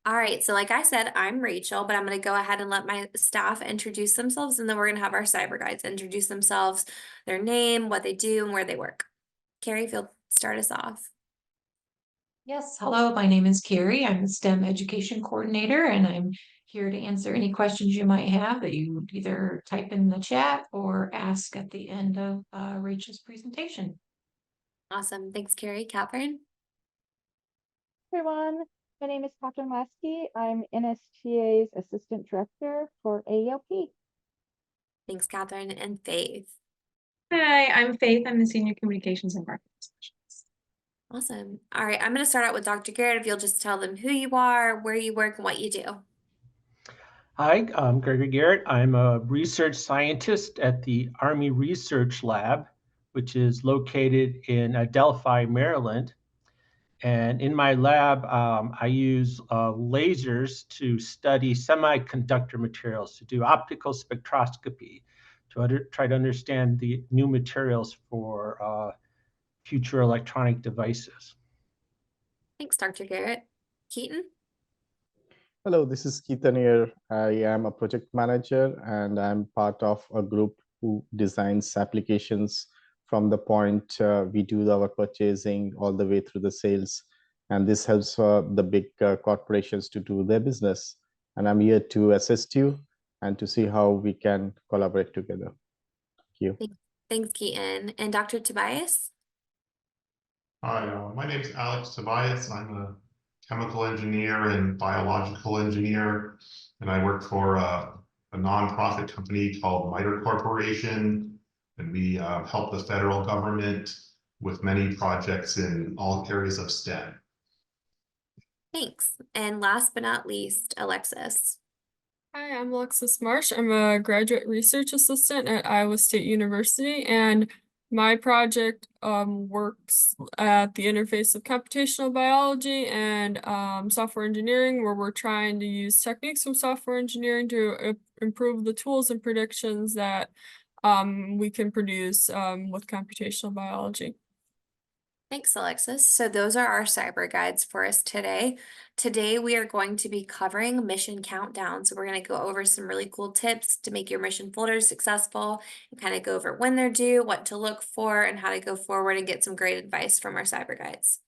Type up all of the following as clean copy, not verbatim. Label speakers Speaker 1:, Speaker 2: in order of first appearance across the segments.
Speaker 1: All right, so like I said, I'm Rachel, but I'm going to go ahead and let my staff introduce themselves, and then we're going to have our cyber guides introduce themselves, their name, what they do, and where they work. Carrie, if you'll start us off.
Speaker 2: Yes, hello, my name is Carrie. I'm the STEM Education Coordinator, and I'm here to answer any questions you might have that you would either type in the chat or ask at the end of Rachel's presentation.
Speaker 1: Awesome. Thanks, Carrie. Catherine?
Speaker 3: Everyone. My name is Catherine Lasky. I'm NSTA's Assistant Director for AELP.
Speaker 1: Thanks, Catherine. And Faith.
Speaker 4: Hi, I'm Faith. I'm the Senior Communications and Marketing Specialist.
Speaker 1: Awesome. All right, I'm going to start out with Dr. Garrett. If you'll just tell them who you are, where you work, and what you do.
Speaker 5: Hi, I'm Gregory Garrett. I'm a research scientist at the Army Research Lab, which is located in Delphi, Maryland. And in my lab, I use lasers to study semiconductor materials, to do optical spectroscopy, to try to understand the new materials for future electronic devices.
Speaker 1: Thanks, Dr. Garrett. Keaton?
Speaker 6: Hello, this is Keaton here. I am a project manager and I'm part of a group who designs applications from the point we do our purchasing all the way through the sales. And this helps the big corporations to do their business. And I'm here to assist you and to see how we can collaborate together. Thank you.
Speaker 1: Thanks, Keaton. And Dr. Tobias?
Speaker 7: Hi, my name is Alex Tobias. I'm a chemical engineer and biological engineer, and I work for a nonprofit company called MITRE Corporation, and we help the federal government with many projects in all areas of STEM.
Speaker 1: Thanks. And last but not least, Alexis.
Speaker 8: Hi, I'm Alexis Marsh. I'm a graduate research assistant at Iowa State University, and my project works at the interface of computational biology and software engineering, where we're trying to use techniques from software engineering to improve the tools and predictions that we can produce with computational biology.
Speaker 1: Thanks, Alexis. So those are our cyber guides for us today. Today, we are going to be covering mission countdown. So we're going to go over some really cool tips to make your mission folders successful and kind of go over when they're due, what to look for, and how to go forward and get some great advice from our cyber guides.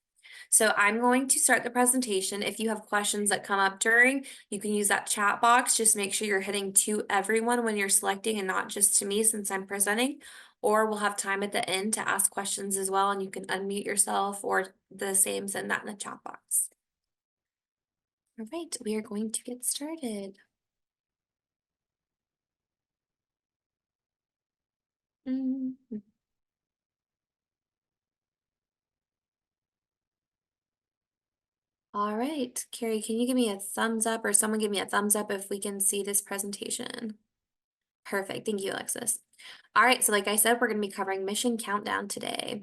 Speaker 1: So I'm going to start the presentation. If you have questions that come up during, you can use that chat box. Just make sure you're hitting to everyone when you're selecting and not just to me since I'm presenting. Or we'll have time at the end to ask questions as well, and you can unmute yourself or the same, send that in the chat box. All right, we are going to get started. All right, Carrie, can you give me a thumbs up or someone give me a thumbs up if we can see this presentation? Perfect. Thank you, Alexis. All right, so like I said, we're going to be covering mission countdown today.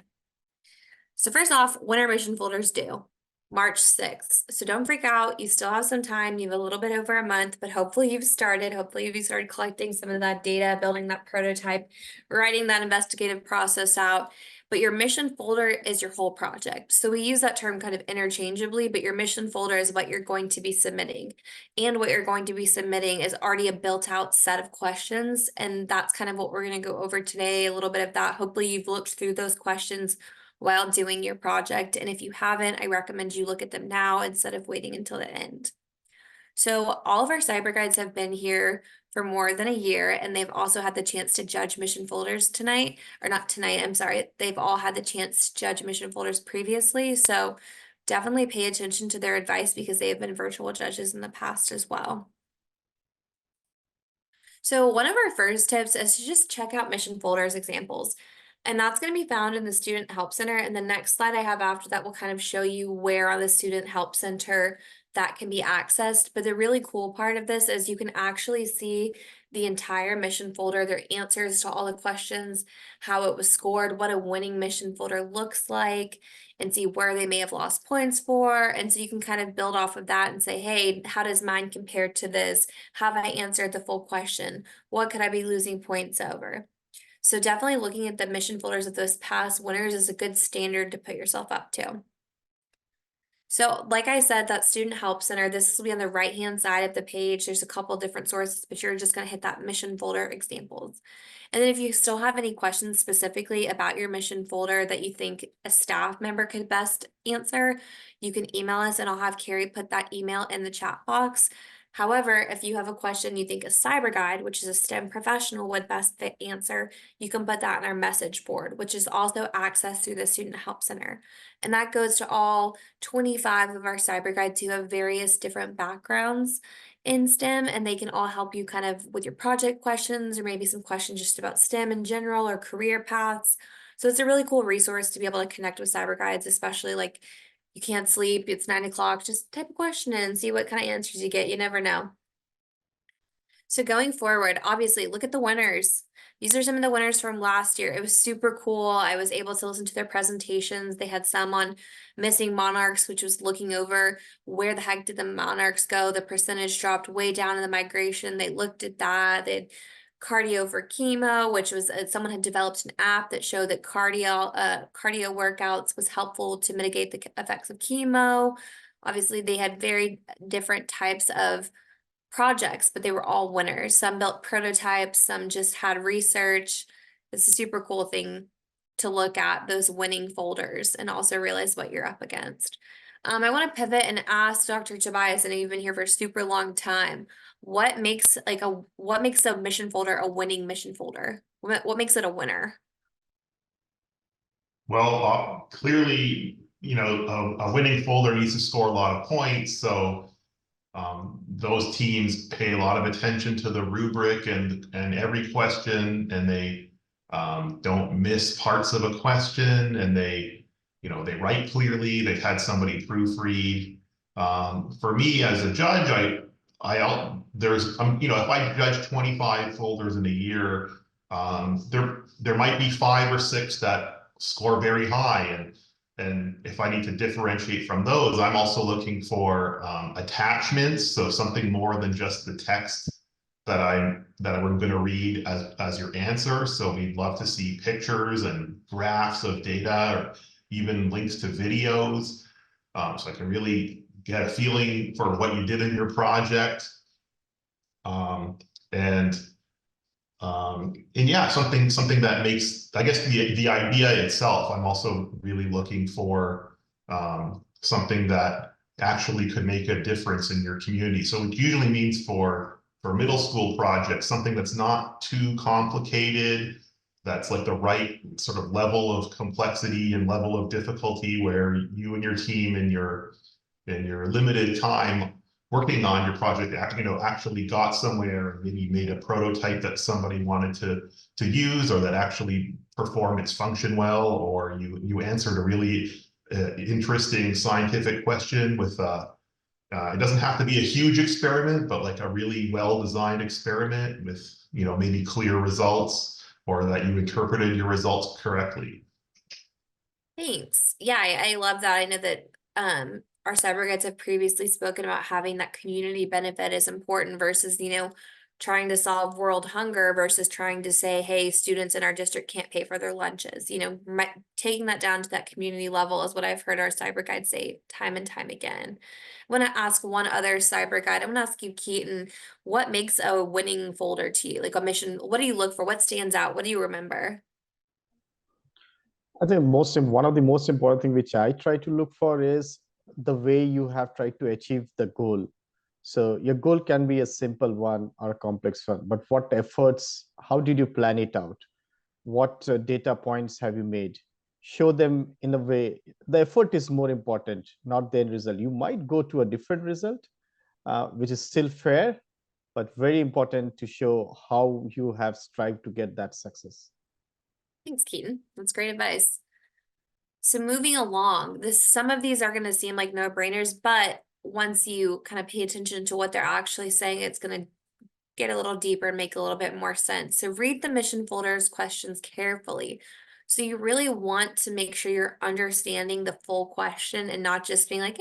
Speaker 1: So first off, when are mission folders due? March 6th. So don't freak out. You still have some time. You have a little bit over a month, but hopefully you've started. Hopefully you've started collecting some of that data, building that prototype, writing that investigative process out. But your mission folder is your whole project. So we use that term kind of interchangeably, but your mission folder is what you're going to be submitting. And what you're going to be submitting is already a built out set of questions. And that's kind of what we're going to go over today, a little bit of that. Hopefully you've looked through those questions while doing your project. And if you haven't, I recommend you look at them now instead of waiting until the end. So all of our cyber guides have been here for more than a year, and they've also had the chance to judge mission folders tonight, or not tonight, I'm sorry. They've all had the chance to judge mission folders previously. So definitely pay attention to their advice because they have been virtual judges in the past as well. So one of our first tips is to just check out mission folders examples. And that's going to be found in the Student Help Center. And the next slide I have after that will kind of show you where on the Student Help Center that can be accessed. But the really cool part of this is you can actually see the entire mission folder, their answers to all the questions, how it was scored, what a winning mission folder looks like, and see where they may have lost points for. And so you can kind of build off of that and say, hey, how does mine compare to this? Have I answered the full question? What could I be losing points over? So definitely looking at the mission folders of those past winners is a good standard to put yourself up to. So like I said, that Student Help Center, this will be on the right-hand side of the page. There's a couple different sources, but you're just gonna hit that mission folder examples. And then if you still have any questions specifically about your mission folder that you think a staff member could best answer, you can email us and I'll have Carrie put that email in the chat box. However, if you have a question you think a CyberGuide, which is a STEM professional, would best fit answer, you can put that on our message board, which is also accessed through the Student Help Center. And that goes to all 25 of our CyberGuides who have various different backgrounds in STEM, and they can all help you kind of with your project questions or maybe some questions just about STEM in general or career paths. So it's a really cool resource to be able to connect with CyberGuides, especially like you can't sleep, it's 9 o'clock, just type a question in and see what kind of answers you get. You never know. So going forward, obviously, look at the winners. These are some of the winners from last year. It was super cool. I was able to listen to their presentations. They had some on missing monarchs, which was looking over where the heck did the monarchs go? The percentage dropped way down in the migration. They looked at that. They had cardio for chemo, which was someone had developed an app that showed that cardio workouts was helpful to mitigate the effects of chemo. Obviously, they had very different types of projects, but they were all winners. Some built prototypes, some just had research. It's a super cool thing to look at those winning folders and also realize what you're up against. I want to pivot and ask Dr. Tobias, I know you've been here for a super long time. What makes a mission folder a winning mission folder? What makes it a winner?
Speaker 7: Well, clearly, a winning folder needs to score a lot of points. So those teams pay a lot of attention to the rubric and every question, and they don't miss parts of a question, and they write clearly. They've had somebody proofread. For me as a judge, if I judge 25 folders in a year, there might be 5 or 6 that score very high, and if I need to differentiate from those, I'm also looking for attachments, so something more than just the text that we're going to read as your answer. So we'd love to see pictures and graphs of data, or even links to videos, so I can really get a feeling for what you did in your project. And yeah, something that makes, I guess, the idea itself. I'm also really looking for something that actually could make a difference in your community. So it usually means for middle school projects, something that's not too complicated, that's like the right sort of level of complexity and level of difficulty, where you and your team in your limited time working on your project, actually got somewhere, maybe made a prototype that somebody wanted to use, or that actually performed its function well, or you answered a really interesting scientific question with it doesn't have to be a huge experiment, but like a really well-designed experiment with maybe clear results, or that you interpreted your results correctly.
Speaker 1: Thanks. Yeah, I love that. I know that our CyberGuides have previously spoken about having that community benefit is important versus, trying to solve world hunger versus trying to say, hey, students in our district can't pay for their lunches. Taking that down to that community level is what I've heard our CyberGuide say time and time again. I want to ask one other CyberGuide. I'm going to ask you, Keaton, what makes a winning folder to you? Like a mission, what do you look for? What stands out? What do you remember?
Speaker 6: I think one of the most important thing which I try to look for is the way you have tried to achieve the goal. So your goal can be a simple one or a complex one, but what efforts, how did you plan it out? What data points have you made? Show them in a way, the effort is more important, not the end result. You might go to a different result, which is still fair, but very important to show how you have strived to get that success.
Speaker 1: Thanks, Keaton. That's great advice. So moving along, some of these are going to seem like no-brainers, but once you kind of pay attention to what they're actually saying, it's going to get a little deeper and make a little bit more sense. So read the mission folder's questions carefully. So you really want to make sure you're understanding the full question and not just being like,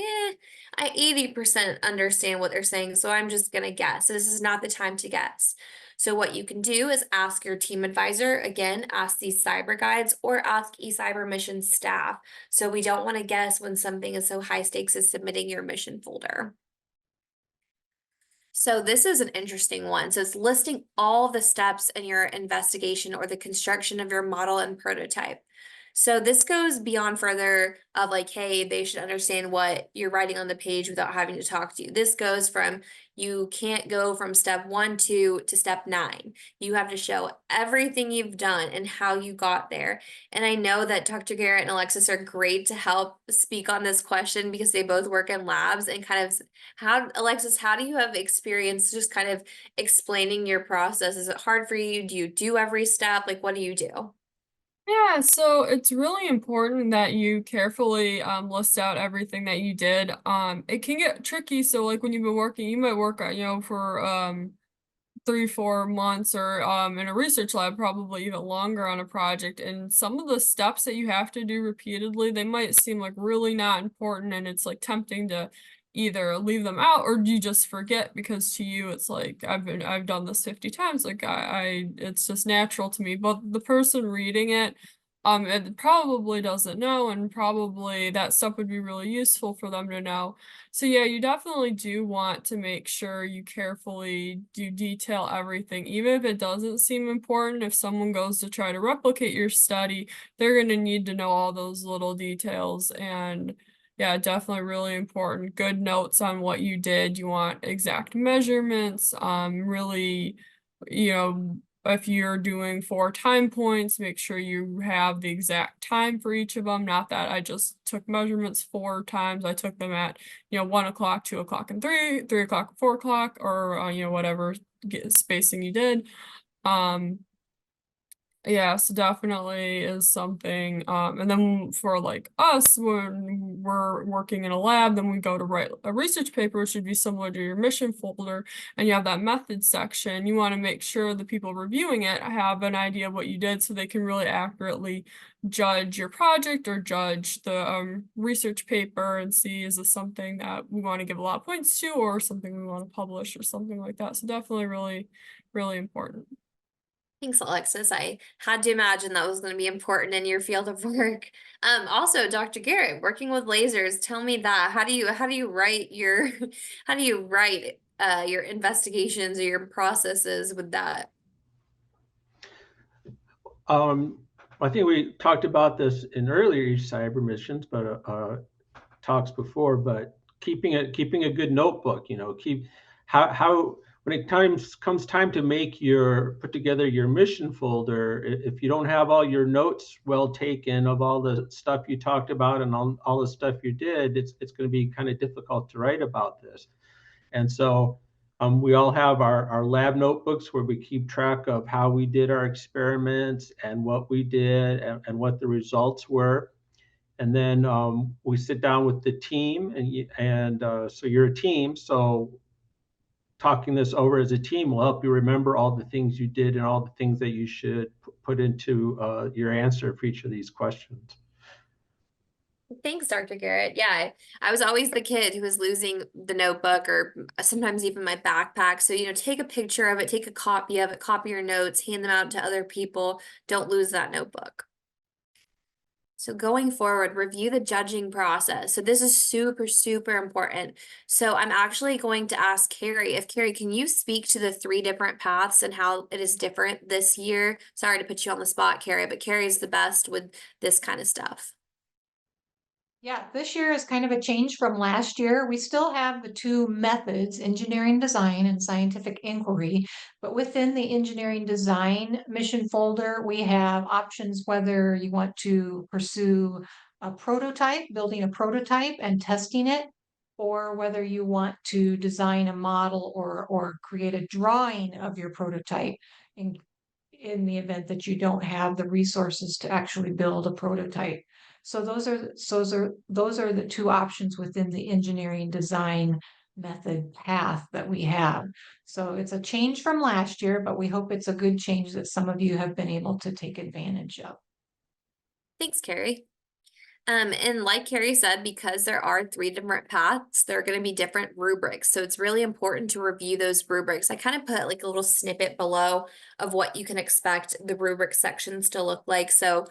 Speaker 1: I 80% understand what they're saying, so I'm just gonna guess. This is not the time to guess. So what you can do is ask your team advisor, again, ask these cyber guides or ask eCYBERMISSION staff. So we don't want to guess when something is so high stakes as submitting your mission folder. So this is an interesting one. So it's listing all the steps in your investigation or the construction of your model and prototype. So this goes beyond further of like, hey, they should understand what you're writing on the page without having to talk to you. This goes from you can't go from step 1, 2 to step 9. You have to show everything you've done and how you got there. And I know that Dr. Garrett and Alexis are great to help speak on this question because they both work in labs and kind of Alexis, how do you have experience just kind of explaining your process? Is it hard for you? Do you do every step? Like, what do you do?
Speaker 8: Yeah, so it's really important that you carefully list out everything that you did. It can get tricky. So like when you've been working, you might work for 3, 4 months or in a research lab, probably even longer on a project. And some of the steps that you have to do repeatedly, they might seem like really not important, and it's like tempting to either leave them out or you just forget because to you it's like I've done this 50 times, like I it's just natural to me. But the person reading it, it probably doesn't know, and probably that stuff would be really useful for them to know. So yeah, you definitely do want to make sure you carefully do detail everything, even if it doesn't seem important. If someone goes to try to replicate your study, they're going to need to know all those little details. And yeah, definitely really important. Good notes on what you did. You want exact measurements, really, you know, if you're doing 4 time points, make sure you have the exact time for each of them. Not that I just took measurements 4 times. I took them at, 1 o'clock, 2 o'clock, and 3 o'clock, and 4 o'clock, or, whatever spacing you did. Yeah, so definitely is something. And then for like us, when we're working in a lab, then we go to write a research paper, which should be similar to your mission folder, and you have that method section. You want to make sure the people reviewing it have an idea of what you did so they can really accurately judge your project or judge the research paper and see, is this something that we want to give a lot of points to or something we want to publish or something like that. So definitely really, really important.
Speaker 1: Thanks, Alexis. I had to imagine that was going to be important in your field of work. Also, Dr. Garrett, working with lasers, tell me that. How do you write your how do you write your investigations or your processes with that?
Speaker 5: I think we talked about this in earlier cyber missions, but talks before. But keeping a good notebook, keep how when it comes time to put together your mission folder, if you don't have all your notes well taken of all the stuff you talked about and all the stuff you did, it's going to be kind of difficult to write about this. And so we all have our lab notebooks where we keep track of how we did our experiments and what we did and what the results were. And then we sit down with the team, and so you're a team. So talking this over as a team will help you remember all the things you did and all the things that you should put into your answer for each of these questions.
Speaker 1: Thanks, Dr. Garrett. Yeah, I was always the kid who was losing the notebook or sometimes even my backpack. So, take a picture of it, take a copy of it, copy your notes, hand them out to other people. Don't lose that notebook. So going forward, review the judging process. So this is super, super important. So I'm actually going to ask Carrie, Carrie, can you speak to the 3 different paths and how it is different this year? Sorry to put you on the spot, Carrie, but Carrie's the best with this kind of stuff.
Speaker 2: Yeah, this year is kind of a change from last year. We still have the 2 methods, engineering design and scientific inquiry, but within the engineering design mission folder, we have options whether you want to pursue a prototype, building a prototype and testing it, or whether you want to design a model or create a drawing of your prototype in the event that you don't have the resources to actually build a prototype. So those are the 2 options within the engineering design method path that we have. So it's a change from last year, but we hope it's a good change that some of you have been able to take advantage of.
Speaker 1: Thanks, Carrie. And like Carrie said, because there are 3 different paths, there are going to be different rubrics. So it's really important to review those rubrics. I kind of put like a little snippet below of what you can expect the rubric sections to look like. So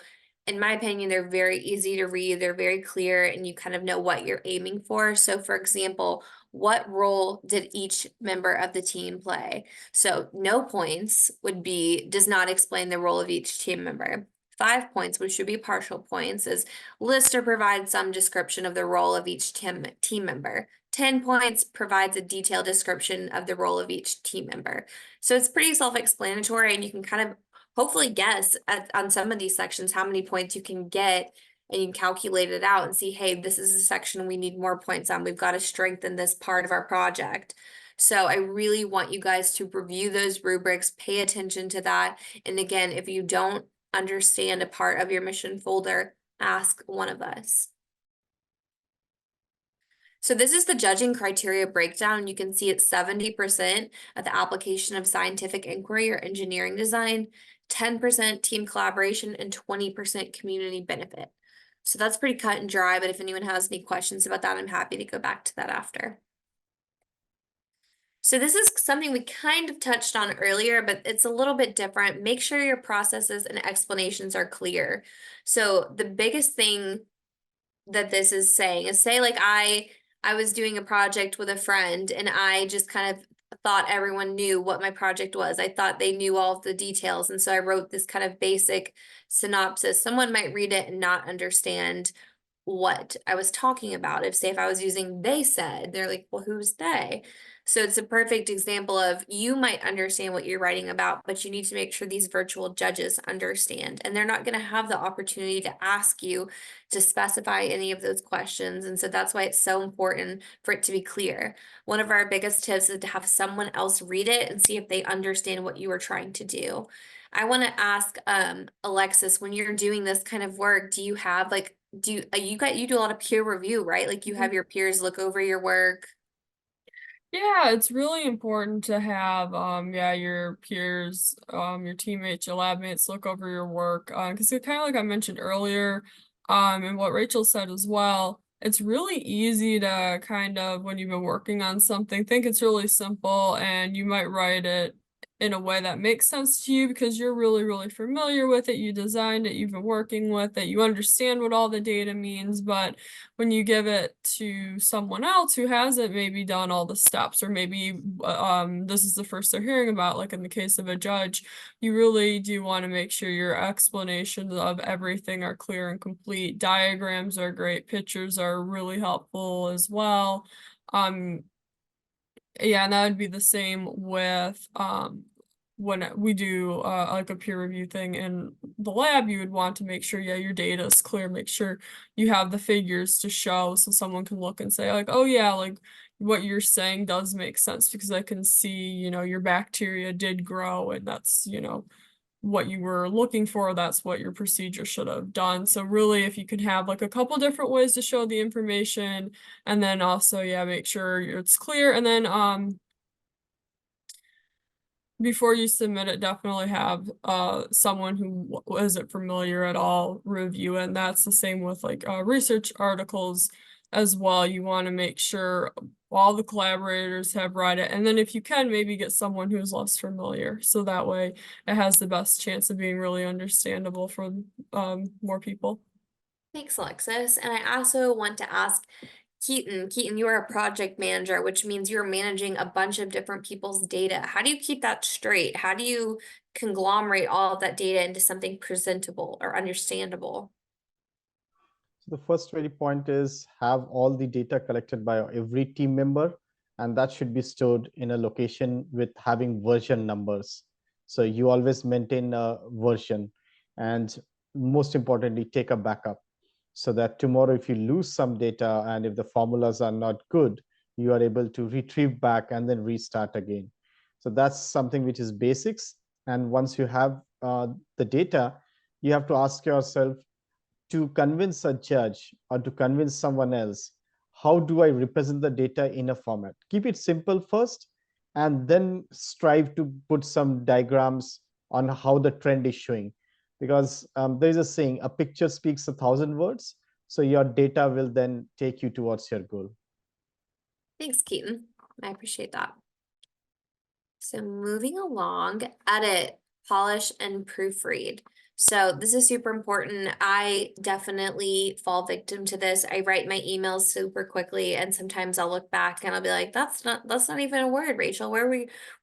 Speaker 1: in my opinion, they're very easy to read. They're very clear and you kind of know what you're aiming for. So for example, what role did each member of the team play? So no points would be, does not explain the role of each team member. 5 points, which should be partial points, is list or provide some description of the role of each team member. 10 points provides a detailed description of the role of each team member. So it's pretty self-explanatory and you can kind of hopefully guess on some of these sections how many points you can get, and you can calculate it out and see, hey, this is a section we need more points on. We've got to strengthen this part of our project. So I really want you guys to review those rubrics, pay attention to that. And again, if you don't understand a part of your mission folder, ask one of us. So this is the judging criteria breakdown. You can see it's 70% of the application of scientific inquiry or engineering design, 10% team collaboration, and 20% community benefit. So that's pretty cut and dry, but if anyone has any questions about that, I'm happy to go back to that after. So this is something we kind of touched on earlier, but it's a little bit different. Make sure your processes and explanations are clear. So the biggest thing that this is saying is, say like I was doing a project with a friend and I just kind of thought everyone knew what my project was. I thought they knew all of the details. And so I wrote this kind of basic synopsis. Someone might read it and not understand what I was talking about. If I was using they said, they're like, well, who's they? So it's a perfect example of, you might understand what you're writing about, but you need to make sure these virtual judges understand, and they're not going to have the opportunity to ask you to specify any of those questions. And so that's why it's so important for it to be clear. One of our biggest tips is to have someone else read it and see if they understand what you are trying to do. I want to ask Alexis, when you're doing this kind of work, do you have like, you do a lot of peer review, right? Like you have your peers look over your work.
Speaker 8: Yeah, it's really important to have your peers, your teammates, your lab mates look over your work. Because kind of like I mentioned earlier, and what Rachel said as well, it's really easy to kind of, when you've been working on something, think it's really simple and you might write it in a way that makes sense to you because you're really, really familiar with it. You designed it, you've been working with it, you understand what all the data means, but when you give it to someone else who hasn't maybe done all the steps, or maybe this is the first they're hearing about, like in the case of a judge, you really do want to make sure your explanations of everything are clear and complete. Diagrams are great, pictures are really helpful as well. Yeah, and that would be the same with when we do like a peer review thing in the lab. You would want to make sure, yeah, your data is clear, make sure you have the figures to show so someone can look and say like, oh yeah, like what you're saying does make sense because I can see, your bacteria did grow and that's, what you were looking for, that's what your procedure should have done. So really, if you could have like a couple different ways to show the information, and then also, yeah, make sure it's clear. And then before you submit it, definitely have someone who isn't familiar at all review it. And that's the same with like research articles as well. You want to make sure all the collaborators have read it. And then if you can, maybe get someone who's less familiar. So that way it has the best chance of being really understandable for more people.
Speaker 1: Thanks, Alexis. And I also want to ask Keaton, you are a project manager, which means you're managing a bunch of different people's data. How do you keep that straight? How do you conglomerate all of that data into something presentable or understandable?
Speaker 6: So the first very point is have all the data collected by every team member, and that should be stored in a location with having version numbers. So you always maintain a version, and most importantly, take a backup so that tomorrow if you lose some data and if the formulas are not good, you are able to retrieve back and then restart again. So that's something which is basics. And once you have the data, you have to ask yourself, to convince a judge or to convince someone else, how do I represent the data in a format? Keep it simple first, and then strive to put some diagrams on how the trend is showing. because there's a saying, a picture speaks 1,000 words. So your data will then take you towards your goal.
Speaker 1: Thanks, Keaton. I appreciate that. So moving along, edit, polish, and proofread. So this is super important. I definitely fall victim to this. I write my emails super quickly, and sometimes I'll look back and I'll be like, that's not even a word, Rachel. Where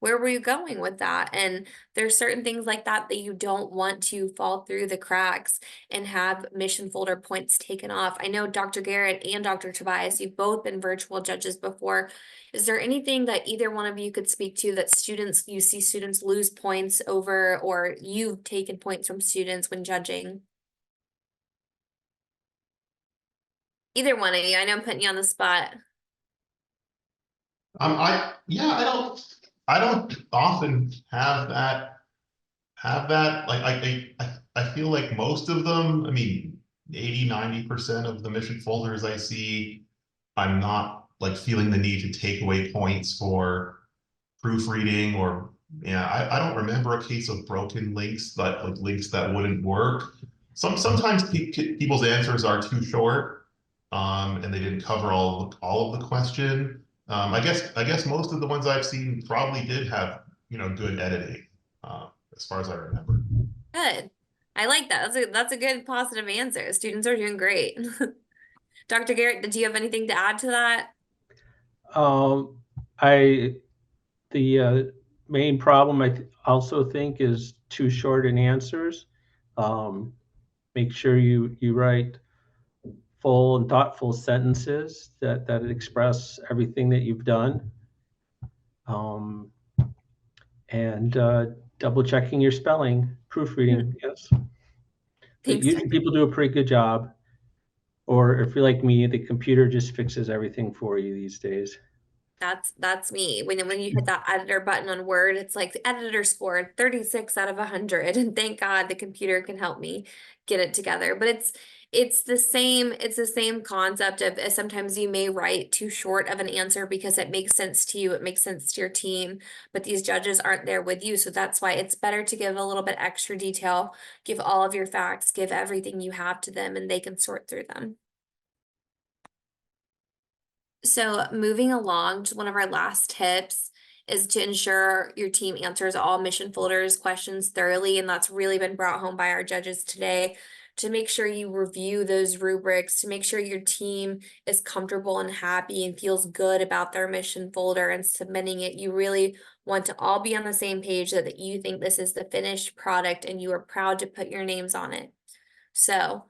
Speaker 1: were you going with that? And there's certain things like that that you don't want to fall through the cracks and have mission folder points taken off. I know Dr. Garrett and Dr. Tobias, you've both been virtual judges before. Is there anything that either one of you could speak to that you see students lose points over, or you've taken points from students when judging? Either one of you. I know I'm putting you on the spot.
Speaker 7: I don't often have that like I feel like most of them, I mean 80-90% of the mission folders I see, I'm not like feeling the need to take away points for proofreading, or I don't remember a case of broken links, that like links that wouldn't work. Sometimes people's answers are too short, and they didn't cover all of the question. I guess most of the ones I've seen probably did have good editing, as far as I remember.
Speaker 1: Good. I like that. That's a good positive answer. Students are doing great. Dr. Garrett, did you have anything to add to that?
Speaker 5: The main problem I also think is too short in answers. Make sure you write full and thoughtful sentences that express everything that you've done. And double checking your spelling, proofreading, yes. But
Speaker 1: Thanks.
Speaker 5: usually people do a pretty good job. Or if you're like me, the computer just fixes everything for you these days.
Speaker 1: That's me. When you hit that editor button on Word, it's like the editor scored 36 out of 100, and thank God the computer can help me get it together. But it's the same concept of sometimes you may write too short of an answer because it makes sense to you, it makes sense to your team, but these judges aren't there with you. So that's why it's better to give a little bit extra detail, give all of your facts, give everything you have to them, and they can sort through them. So moving along, just one of our last tips is to ensure your team answers all mission folders questions thoroughly, and that's really been brought home by our judges today. To make sure you review those rubrics, to make sure your team is comfortable and happy and feels good about their mission folder and submitting it. You really want to all be on the same page so that you think this is the finished product and you are proud to put your names on it. So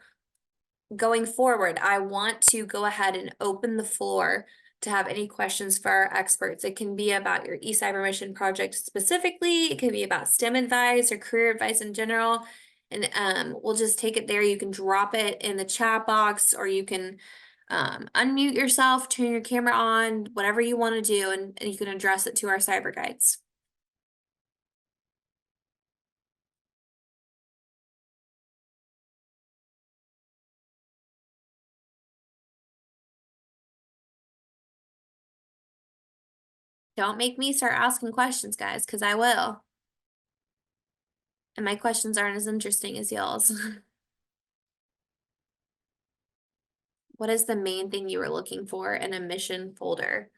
Speaker 1: going forward, I want to go ahead and open the floor to have any questions for our experts. It can be about your eCYBERMISSION project specifically. It can be about STEM advice or career advice in general. And we'll just take it there. You can drop it in the chat box, or you can unmute yourself, turn your camera on, whatever you want to do, and you can address it to our cyber guides. Don't make me start asking questions, guys, because I will. And my questions aren't as interesting as y'all's. What is the main thing you were looking for in a mission folder?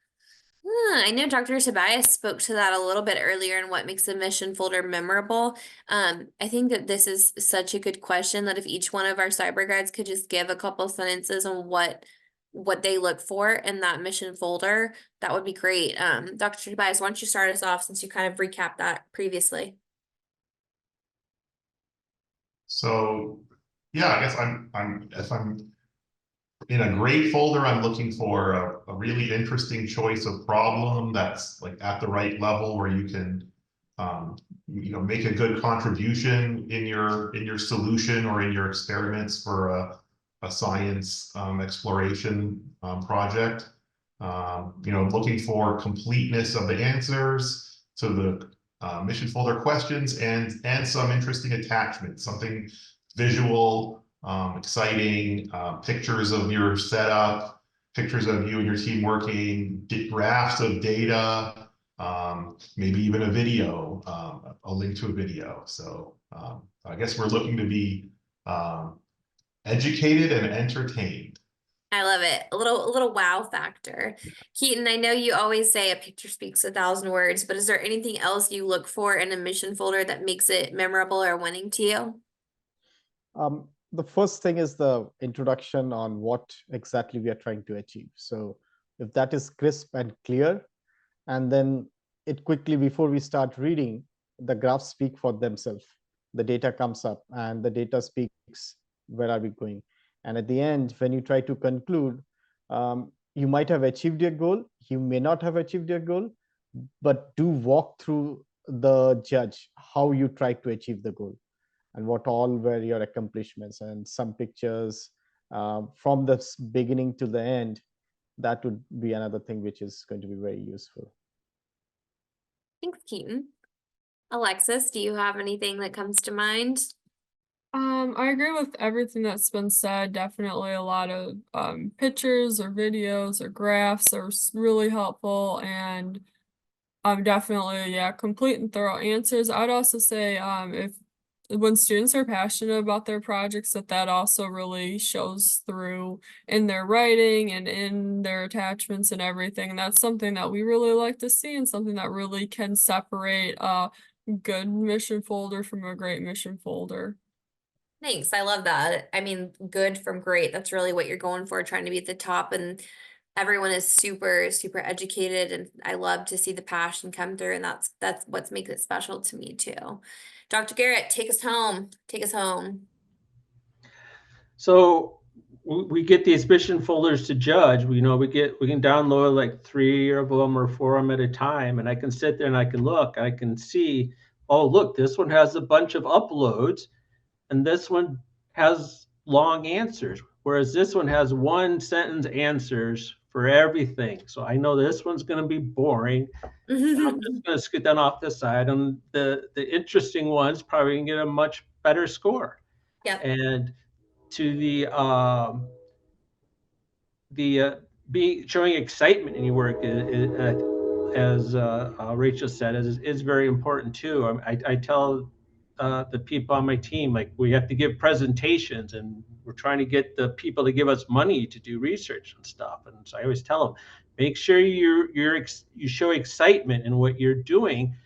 Speaker 1: I know Dr. Tobias spoke to that a little bit earlier and what makes a mission folder memorable. I think that this is such a good question that if each one of our cyber guides could just give a couple sentences on what they look for in that mission folder, that would be great. Dr. Tobias, why don't you start us off since you kind of recapped that previously?
Speaker 7: So yeah, I guess if I'm in a great folder, I'm looking for a really interesting choice of problem that's like at the right level where you can make a good contribution in your solution or in your experiments for a science exploration project. Looking for completeness of the answers to the mission folder questions and some interesting attachments, something visual, exciting, pictures of your setup, pictures of you and your team working, graphs of data, maybe even a video, a link to a video. So I guess we're looking to be educated and entertained.
Speaker 1: I love it. A little wow factor. Keaton, I know you always say a picture speaks 1,000 words, but is there anything else you look for in a mission folder that makes it memorable or winning to you?
Speaker 6: The first thing is the introduction on what exactly we are trying to achieve. So if that is crisp and clear, and then it quickly, before we start reading, the graphs speak for themselves. The data comes up and the data speaks, where are we going? And at the end, when you try to conclude, you might have achieved your goal, you may not have achieved your goal, but do walk through the judge how you tried to achieve the goal and what all were your accomplishments, and some pictures from the beginning to the end. That would be another thing which is going to be very useful.
Speaker 1: Thanks, Keaton. Alexis, do you have anything that comes to mind?
Speaker 8: I agree with everything that's been said. Definitely a lot of pictures or videos or graphs are really helpful, and definitely, yeah, complete and thorough answers. I'd also say if when students are passionate about their projects, that also really shows through in their writing and in their attachments and everything. And that's something that we really like to see, and something that really can separate a good mission folder from a great mission folder.
Speaker 1: Thanks. I love that. I mean, good from great. That's really what you're going for, trying to be at the top, and everyone is super, super educated, and I love to see the passion come through, and that's what makes it special to me too. Dr. Garrett, take us home. Take us home.
Speaker 5: So we get these mission folders to judge. We can download like 3 of them or 4 of them at a time, and I can sit there and I can look. I can see, oh look, this one has a bunch of uploads, and this one has long answers, whereas this one has 1-sentence answers for everything. So I know this one's going to be boring. I'm just going to scoot down off this side, and the interesting ones probably can get a much better score.
Speaker 1: Yeah.
Speaker 5: And to be showing excitement in your work as Rachel said, is very important too. I tell the people on my team, like, we have to give presentations, and we're trying to get the people to give us money to do research and stuff. And so I always tell them, make sure you show excitement in what you're doing,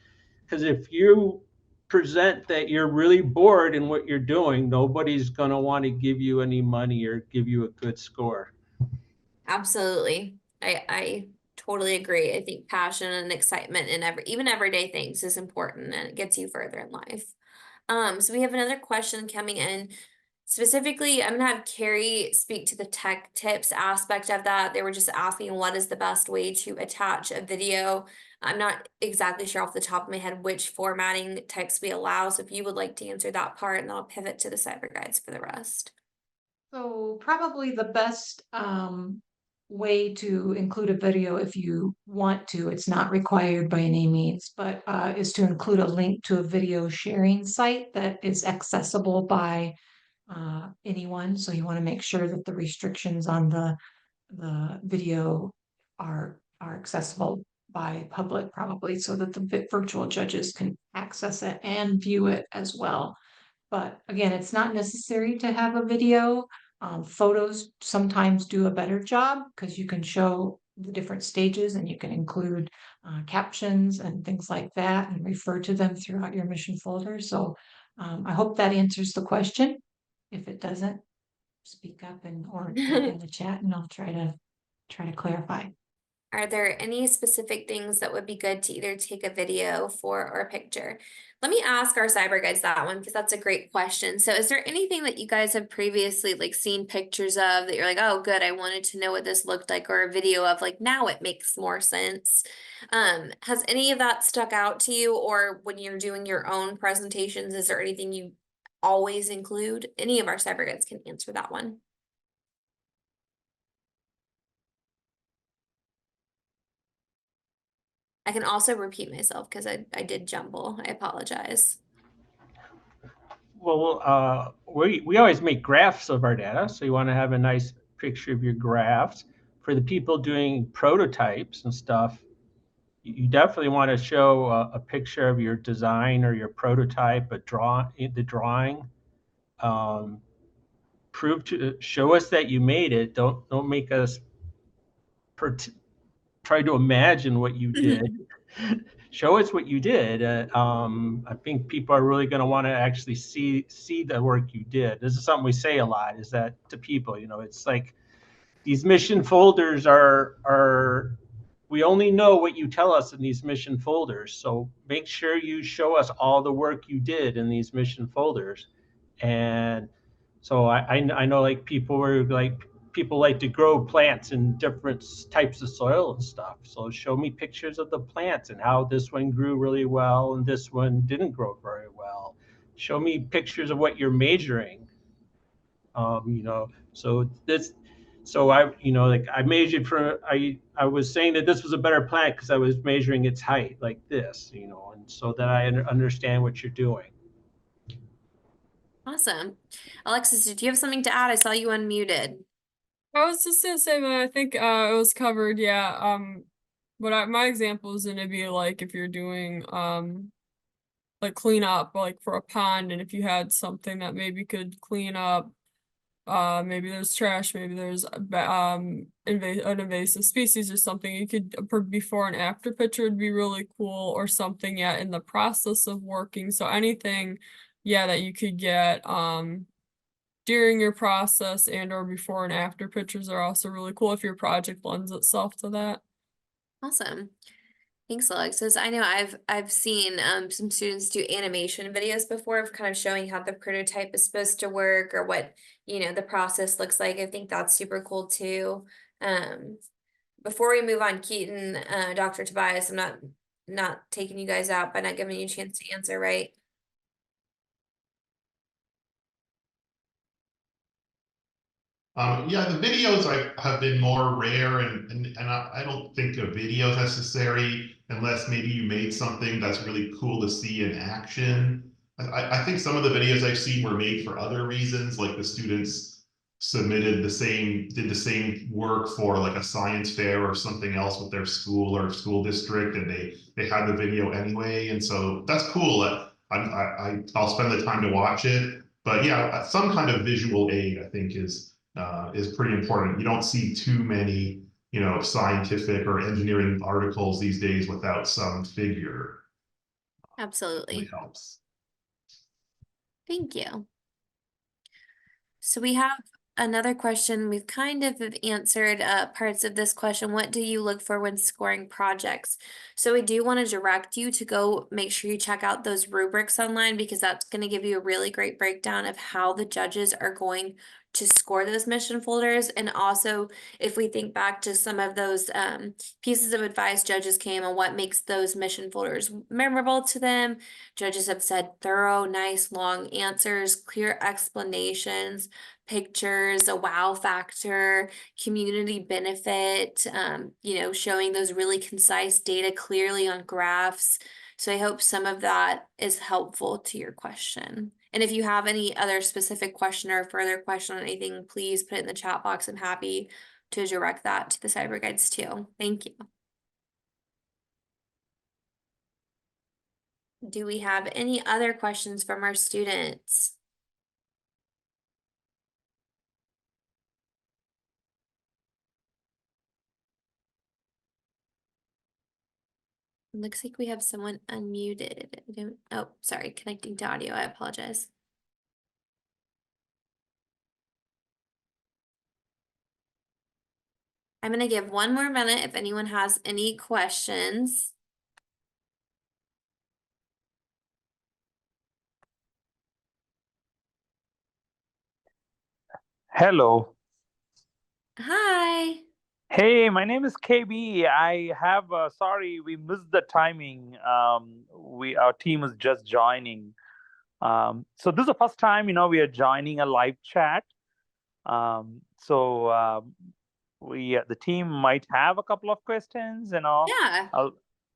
Speaker 5: because if you present that you're really bored in what you're doing, nobody's going to want to give you any money or give you a good score.
Speaker 1: Absolutely. I totally agree. I think passion and excitement in even everyday things is important, and it gets you further in life. So we have another question coming in. Specifically, I'm gonna have Carrie speak to the tech tips aspect of that. They were just asking what is the best way to attach a video. I'm not exactly sure off the top of my head which formatting types we allow. So if you would like to answer that part, and then I'll pivot to the cyber guides for the rest.
Speaker 2: So probably the best way to include a video, if you want to, it's not required by any means, but is to include a link to a video sharing site that is accessible by anyone. So you want to make sure that the restrictions on the video are accessible by public, probably, so that the virtual judges can access it and view it as well. But again, it's not necessary to have a video. Photos sometimes do a better job because you can show the different stages, and you can include captions and things like that and refer to them throughout your mission folder. So I hope that answers the question. If it doesn't, speak up or type in the chat, and I'll try to clarify.
Speaker 1: Are there any specific things that would be good to either take a video for or a picture? Let me ask our cyber guides that one, because that's a great question. So is there anything that you guys have previously like seen pictures of that you're like, oh, good, I wanted to know what this looked like, or a video of like, now it makes more sense? Has any of that stuck out to you, or when you're doing your own presentations, is there anything you always include? Any of our cyber guides can answer that one. I can also repeat myself because I did jumble. I apologize.
Speaker 5: Well, we always make graphs of our data, so you want to have a nice picture of your graphs. For the people doing prototypes and stuff, you definitely want to show a picture of your design or your prototype, the drawing. Show us that you made it. Don't make us try to imagine what you did. Show us what you did. I think people are really going to want to actually see the work you did. This is something we say a lot, is that to people, it's like these mission folders are we only know what you tell us in these mission folders. So make sure you show us all the work you did in these mission folders. And so I know like people like to grow plants in different types of soil and stuff. So show me pictures of the plants and how this one grew really well and this one didn't grow very well. Show me pictures of what you're measuring. So I measured I was saying that this was a better plant because I was measuring its height like this, and so that I understand what you're doing.
Speaker 1: Awesome. Alexis, did you have something to add? I saw you unmuted.
Speaker 8: I was just gonna say, man, I think it was covered, yeah. But my example is gonna be like if you're doing like clean up like for a pond, and if you had something that maybe could clean up, maybe there's trash, maybe there's an invasive species or something, you could before and after picture would be really cool, or something, yeah, in the process of working. So anything, yeah, that you could get during your process and or before and after pictures are also really cool if your project lends itself to that.
Speaker 1: Awesome. Thanks, Alexis. I know I've seen some students do animation videos before of kind of showing how the prototype is supposed to work or what, the process looks like. I think that's super cool too. Before we move on, Keaton, Dr. Tobias, I'm not taking you guys out by not giving you a chance to answer, right?
Speaker 7: Yeah, the videos have been more rare, and I don't think a video is necessary unless maybe you made something that's really cool to see in action. I think some of the videos I've seen were made for other reasons, like the students did the same work for like a science fair or something else with their school or school district, and they had the video anyway, and so that's cool. I'll spend the time to watch it, but yeah, some kind of visual aid I think is pretty important. You don't see too many, scientific or engineering articles these days without some figure.
Speaker 1: Absolutely.
Speaker 7: Really helps.
Speaker 1: Thank you. So we have another question. We've kind of answered parts of this question. What do you look for when scoring projects? So we do want to direct you to go make sure you check out those rubrics online, because that's going to give you a really great breakdown of how the judges are going to score those mission folders. And also, if we think back to some of those pieces of advice judges came on what makes those mission folders memorable to them, judges have said thorough, nice, long answers, clear explanations, pictures, a wow factor, community benefit, showing those really concise data clearly on graphs. So I hope some of that is helpful to your question. And if you have any other specific question or further question on anything, please put it in the chat box. I'm happy to direct that to the CyberGuides too. Thank you. Do we have any other questions from our students? Looks like we have someone unmuted. Oh, sorry, connecting to audio. I apologize. I'm going to give one more minute if anyone has any questions.
Speaker 9: Hello.
Speaker 1: Hi.
Speaker 9: Hey, my name is KB. I have sorry, we missed the timing. Our team is just joining. So this is the first time, we are joining a live chat. The team might have a couple of questions,
Speaker 1: Yeah.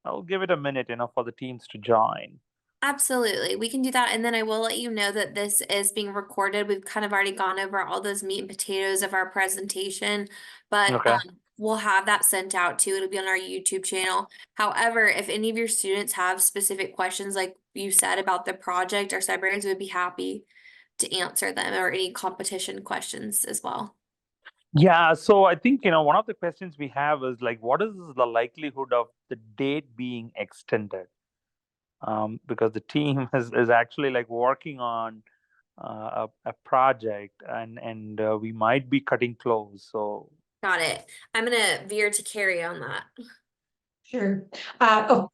Speaker 9: I'll give it a minute, for the teams to join.
Speaker 1: Absolutely. We can do that. And then I will let you know that this is being recorded. We've kind of already gone over all those meat and potatoes of our presentation, but
Speaker 9: Okay.
Speaker 1: we'll have that sent out too. It'll be on our YouTube channel. However, if any of your students have specific questions, like you said about the project, our CyberGuides would be happy to answer them, or any competition questions as well.
Speaker 9: Yeah, so I think, one of the questions we have is like, what is the likelihood of the date being extended? Because the team is actually like working on a project, and we might be cutting close. So
Speaker 1: Got it. I'm gonna veer to Carrie on that.
Speaker 2: Sure.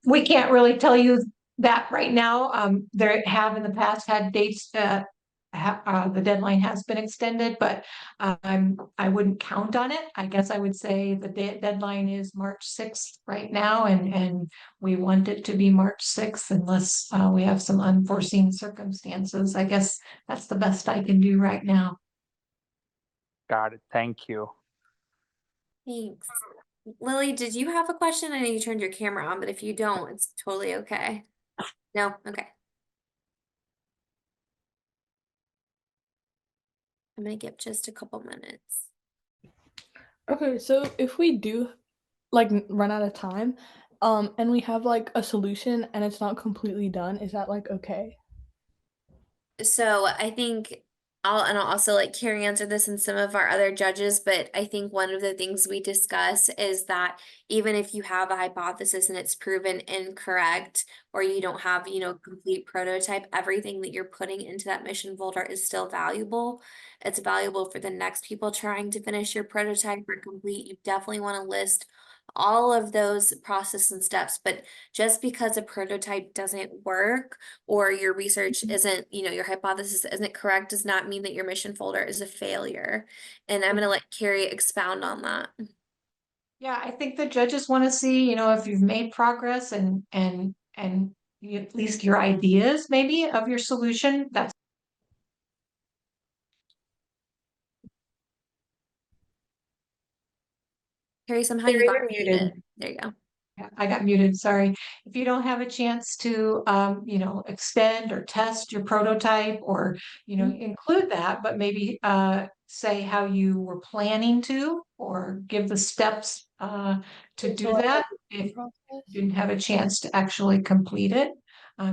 Speaker 2: We can't really tell you that right now. There have in the past had dates that the deadline has been extended, but I wouldn't count on it. I guess I would say the deadline is March 6th right now, and we want it to be March 6th unless we have some unforeseen circumstances. I guess that's the best I can do right now.
Speaker 9: got it. Thank you.
Speaker 1: Thanks. Lily, did you have a question? I know you turned your camera on, but if you don't, it's totally okay. No? Okay. I'm gonna give just a couple minutes.
Speaker 10: Okay, so if we do like run out of time, and we have like a solution and it's not completely done, is that like okay?
Speaker 1: So I think I'll also let Carrie answer this and some of our other judges, but I think one of the things we discuss is that even if you have a hypothesis and it's proven incorrect, or you don't have, a complete prototype, everything that you're putting into that mission folder is still valuable. It's valuable for the next people trying to finish your prototype or complete. You definitely want to list all of those process and steps, but just because a prototype doesn't work, or your research isn't, your hypothesis isn't correct, does not mean that your mission folder is a failure. And I'm going to let Carrie expound on that.
Speaker 2: Yeah, I think the judges want to see, if you've made progress and at least your ideas maybe of your solution. That's
Speaker 1: Carrie, somehow you
Speaker 4: Carrie,
Speaker 1: got
Speaker 4: you're muted.
Speaker 1: There you go.
Speaker 2: Yeah, I got muted, sorry. If you don't have a chance to, extend or test your prototype, or, include that, but maybe say how you were planning to, or give the steps to do that if you didn't have a chance to actually complete it.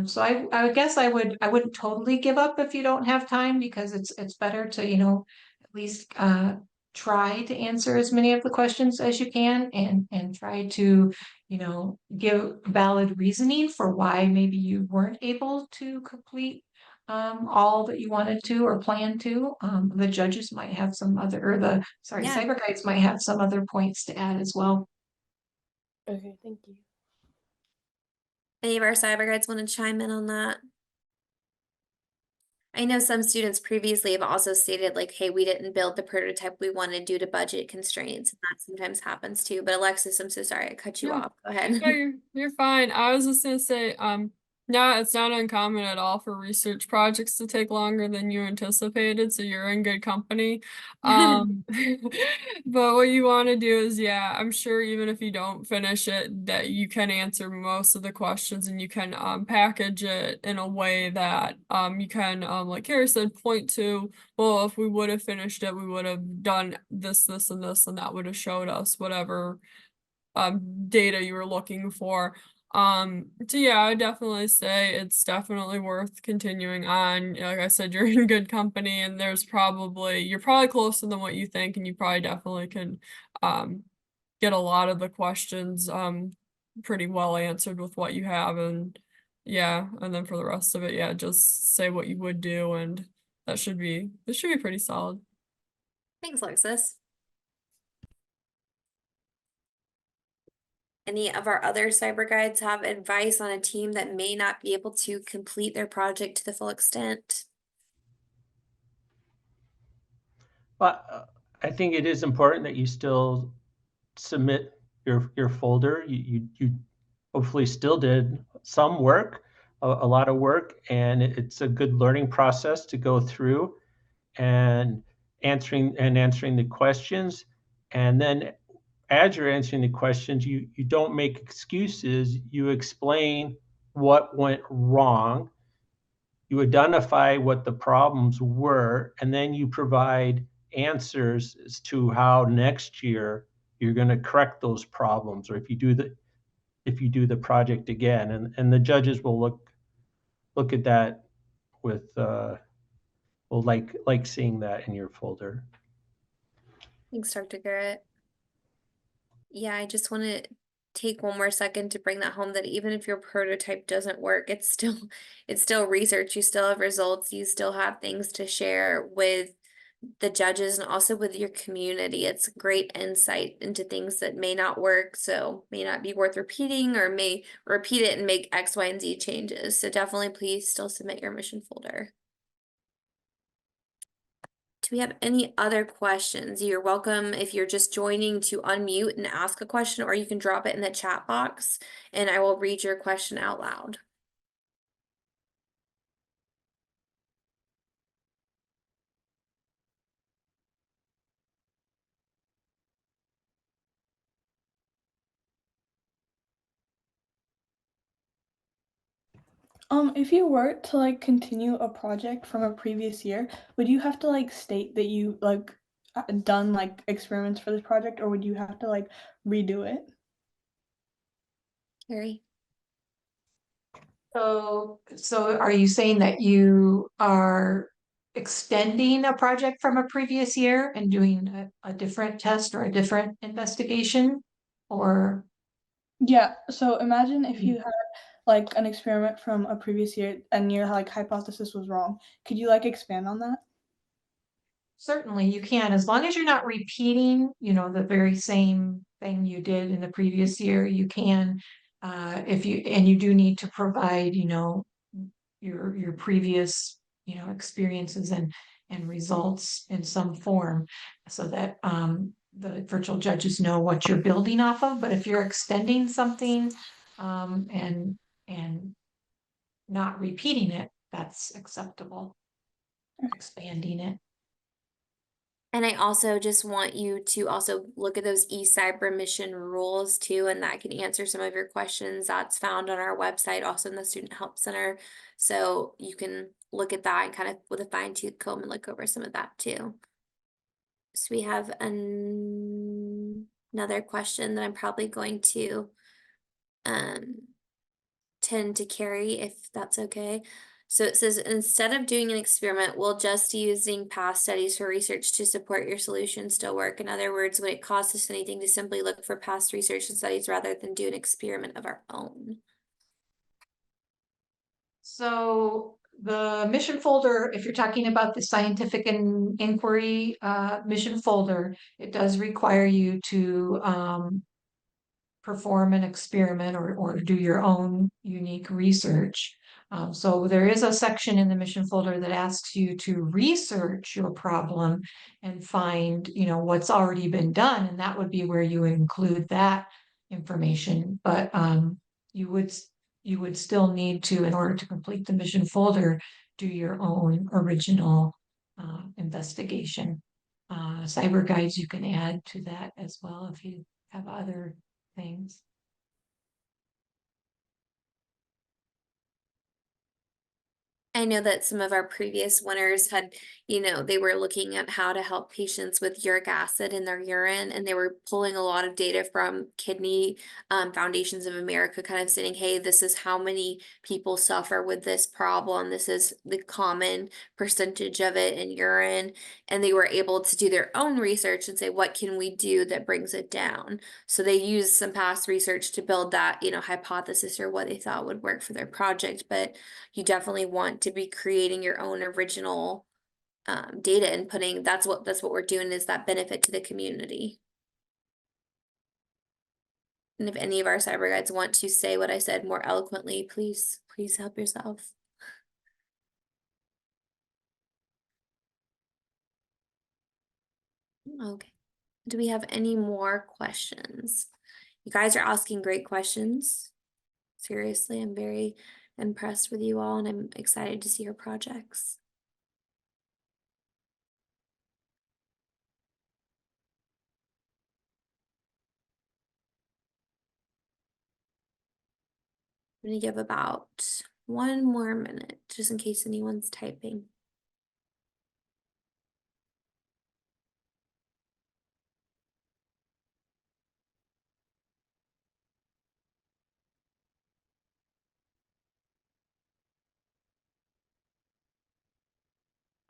Speaker 2: So I guess I wouldn't totally give up if you don't have time, because it's better to, at least try to answer as many of the questions as you can, and try to give valid reasoning for why maybe you weren't able to complete all that you wanted to or planned to. The judges might have some other, or
Speaker 1: Yeah.
Speaker 2: CyberGuides might have some other points to add as well.
Speaker 10: Okay, thank you.
Speaker 1: Any of our CyberGuides want to chime in on that? I know some students previously have also stated like, hey, we didn't build the prototype we wanted due to budget constraints. And that sometimes happens too. But Alexis, I'm so sorry I cut you
Speaker 8: No.
Speaker 1: off. Go ahead.
Speaker 8: Yeah, you're fine. I was just gonna say, no, it's not uncommon at all for research projects to take longer than you anticipated, so you're in good company. But what you want to do is, yeah, I'm sure even if you don't finish it, that you can answer most of the questions, and you can package it in a way that you can like Carrie said, point to, well, if we would have finished it, we would have done this, this, and this, and that would have showed us whatever data you were looking for. So yeah, I would definitely say it's definitely worth continuing on. Like I said, you're in good company, and you're probably closer than what you think, and you probably definitely can get a lot of the questions pretty well answered with what you have. And yeah, and then for the rest of it, yeah, just say what you would do, and this should be pretty solid.
Speaker 1: Thanks, Alexis. Any of our other CyberGuides have advice on a team that may not be able to complete their project to the full extent?
Speaker 5: Well, I think it is important that you still submit your folder. You hopefully still did some work, a lot of work, and it's a good learning process to go through and answering the questions. And then as you're answering the questions, you don't make excuses. You explain what went wrong. You identify what the problems were, and then you provide answers as to how next year you're going to correct those problems, or if you do the project again, and the judges will look at that with will like seeing that in your folder.
Speaker 1: Thanks, Dr. Garrett. Yeah, I just want to take one more second to bring that home, that even if your prototype doesn't work, it's still research. You still have results. You still have things to share with the judges and also with your community. It's great insight into things that may not work, so may not be worth repeating, or may repeat it and make X, Y, and Z changes. So definitely please still submit your mission folder. Do we have any other questions? You're welcome, if you're just joining, to unmute and ask a question, or you can drop it in the chat box and I will read your question out loud.
Speaker 10: If you were to like continue a project from a previous year, would you have to like state that you like done like experiments for this project, or would you have to like redo it?
Speaker 1: Carrie?
Speaker 2: So are you saying that you are extending a project from a previous year and doing a different test or a different investigation? Or
Speaker 10: Yeah, so imagine if you had like an experiment from a previous year and your like hypothesis was wrong. Could you like expand on that?
Speaker 2: certainly you can, as long as you're not repeating, the very same thing you did in the previous year, you can. And you do need to provide, your previous, experiences and results in some form, so that the virtual judges know what you're building off of. But if you're extending something and not repeating it, that's acceptable. Expanding it.
Speaker 1: And I also just want you to also look at those eCYBERMISSION rules too, and that can answer some of your questions. That's found on our website, also in the Student Help Center. So you can look at that and kind of with a fine-tooth comb and look over some of that too. So we have another question that I'm probably going to tend to carry, if that's okay. So it says, instead of doing an experiment, will just using past studies for research to support your solution still work? In other words, would it cost us anything to simply look for past research and studies rather than do an experiment of our own?
Speaker 2: So the mission folder, if you're talking about the scientific inquiry mission folder, it does require you to perform an experiment or do your own unique research. So there is a section in the mission folder that asks you to research your problem and find, what's already been done, and that would be where you would include that information. But you would still need to, in order to complete the mission folder, do your own original investigation. CyberGuides you can add to that as well if you have other things.
Speaker 1: I know that some of our previous winners had, they were looking at how to help patients with uric acid in their urine, and they were pulling a lot of data from Kidney Foundations of America, kind of saying, hey, this is how many people suffer with this problem. This is the common percentage of it in urine. And they were able to do their own research and say, what can we do that brings it down? So they used some past research to build that, hypothesis or what they thought would work for their project. But you definitely want to be creating your own original data and putting, that's what we're doing, is that benefit to the community. And if any of our cyber guides want to say what I said more eloquently, please help yourself. Okay. Do we have any more questions? You guys are asking great questions. Seriously, I'm very impressed with you all, and I'm excited to see your projects. I'm gonna give about 1 more minute, just in case anyone's typing.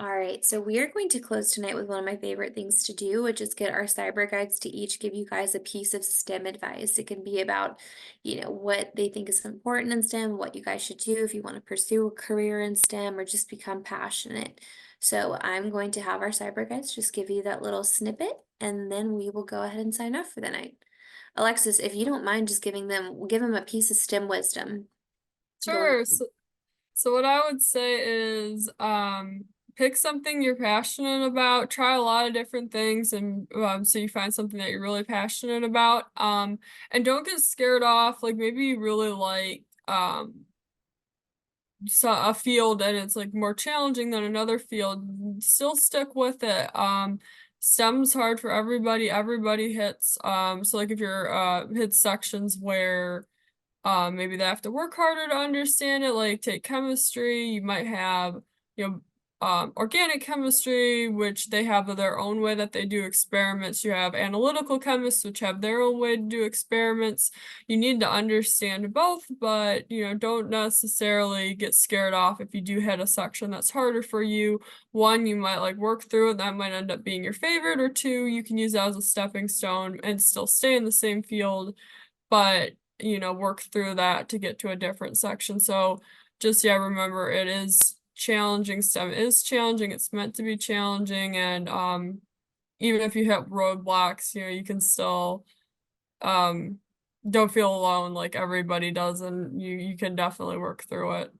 Speaker 1: All right, so we are going to close tonight with one of my favorite things to do, which is get our cyber guides to each give you guys a piece of STEM advice. It can be about, what they think is important in STEM, what you guys should do if you want to pursue a career in STEM or just become passionate. So I'm going to have our cyber guides just give you that little snippet, and then we will go ahead and sign off for the night. Alexis, if you don't mind just give them a piece of STEM wisdom.
Speaker 8: Sure. So what I would say is pick something you're passionate about, try a lot of different things, and so you find something that you're really passionate about. And don't get scared off. Like maybe you really like a field and it's like more challenging than another field, still stick with it. STEM's hard for everybody. Everybody hits so like if you're hits sections where maybe they have to work harder to understand it, like take chemistry, you might have, organic chemistry, which they have their own way that they do experiments. You have analytical chemists, which have their own way to do experiments. You need to understand both, but, don't necessarily get scared off if you do hit a section that's harder for you. One, you might like work through it, that might end up being your favorite, or two, you can use that as a stepping stone and still stay in the same field, but work through that to get to a different section. So just, remember it is challenging. STEM is challenging. It's meant to be challenging. And even if you hit roadblocks, you can still don't feel alone like everybody does, and you can definitely work through it.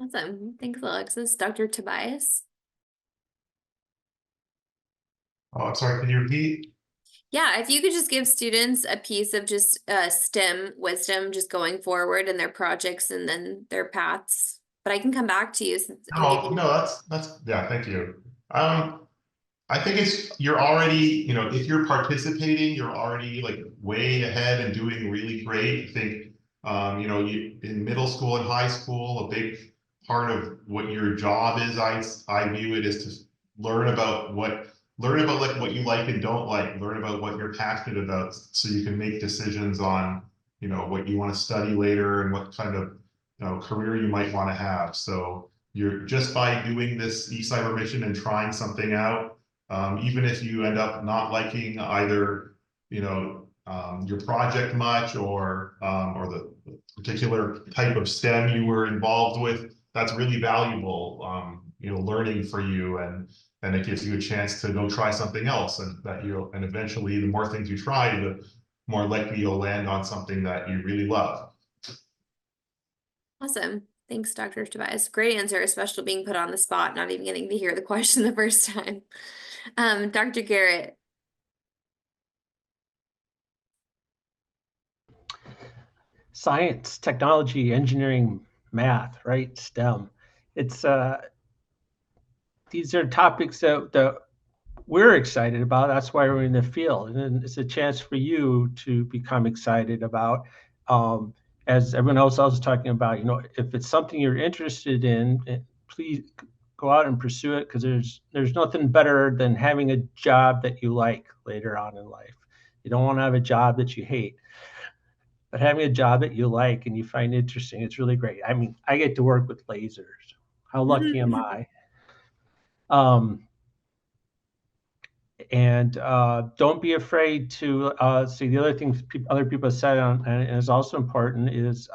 Speaker 1: Awesome. Thanks, Alexis. Dr. Tobias?
Speaker 7: Oh, I'm sorry, can you repeat?
Speaker 1: Yeah, if you could just give students a piece of just STEM wisdom just going forward in their projects and then their paths. But I can come back to you and give you.
Speaker 7: No, that's yeah, thank you. I think you're already, if you're participating, you're already like way ahead and doing really great. I think, in middle school and high school, a big part of what your job is, I view it as to learn about like what you like and don't like, learn about what you're passionate about, so you can make decisions on, what you want to study later and what kind of, career you might want to have. So you're just by doing this eCYBERMISSION and trying something out, even if you end up not liking either, your project much or the particular type of STEM you were involved with, that's really valuable, learning for you, and it gives you a chance to go try something else, and eventually the more things you try, the more likely you'll land on something that you really love.
Speaker 1: Awesome. Thanks, Dr. Tobias. Great answer, especially being put on the spot, not even getting to hear the question the first time. Dr. Garrett.
Speaker 5: Science, technology, engineering, math, right? STEM. It's these are topics that we're excited about. That's why we're in the field, and it's a chance for you to become excited about. As everyone else was talking about, if it's something you're interested in, please go out and pursue it, because there's nothing better than having a job that you like later on in life. You don't want to have a job that you hate, but having a job that you like and you find interesting, it's really great. I mean, I get to work with lasers. How lucky am I? And don't be afraid to see. The other thing other people said, and is also important, is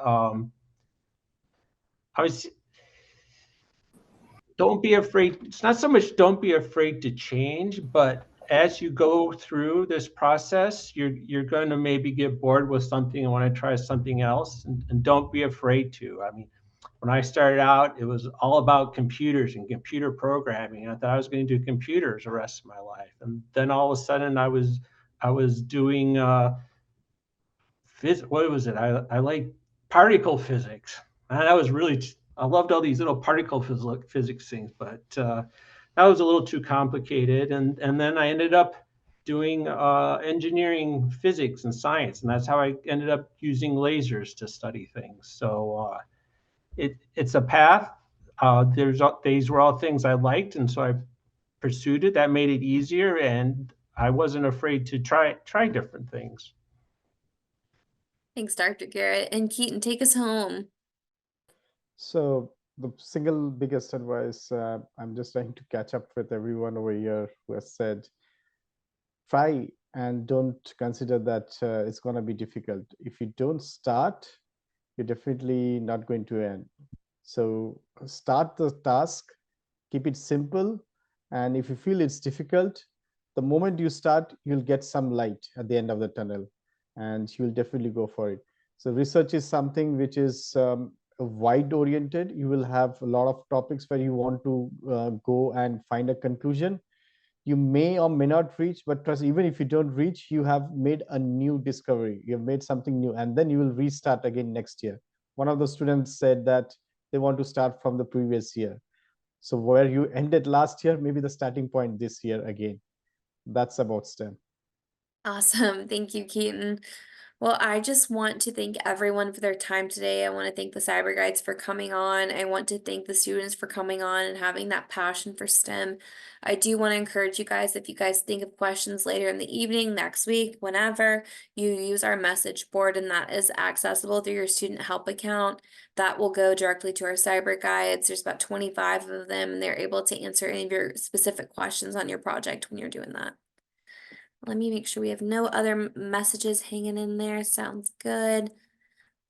Speaker 5: don't be afraid. It's not so much don't be afraid to change, but as you go through this process, you're going to maybe get bored with something and want to try something else, and don't be afraid to. I mean, when I started out, it was all about computers and computer programming. I thought I was going to do computers the rest of my life, and then all of a sudden, I was doing what was it? I like particle physics, and that was really, I loved all these little particle physics things, but that was a little too complicated. And then I ended up doing engineering, physics, and science, and that's how I ended up using lasers to study things. So it's a path. These were all things I liked, and so I pursued it. That made it easier, and I wasn't afraid to try different things.
Speaker 1: Thanks, Dr. Garrett. And Keaton, take us home.
Speaker 6: So the single biggest advice, I'm just trying to catch up with everyone over here who has said, try and don't consider that it's going to be difficult. If you don't start, you're definitely not going to end. So start the task, keep it simple, and if you feel it's difficult, the moment you start, you'll get some light at the end of the tunnel, and you'll definitely go for it. So research is something which is wide oriented. You will have a lot of topics where you want to go and find a conclusion. You may or may not reach, but trust, even if you don't reach, you have made a new discovery. You have made something new, and then you will restart again next year. One of the students said that they want to start from the previous year. So where you ended last year, maybe the starting point this year again. That's about STEM.
Speaker 1: Awesome. Thank you, Keaton. Well, I just want to thank everyone for their time today. I want to thank the Cyber Guides for coming on. I want to thank the students for coming on and having that passion for STEM. I do want to encourage you guys, if you guys think of questions later in the evening, next week, whenever, you use our message board, and that is accessible through your student help account. That will go directly to our Cyber Guides. There's about 25 of them, and they're able to answer any of your specific questions on your project when you're doing that. Let me make sure we have no other messages hanging in there. Sounds good.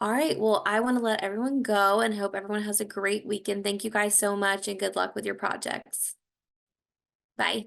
Speaker 1: All right, well, I want to let everyone go and hope everyone has a great weekend. Thank you guys so much, and good luck with your projects. Bye.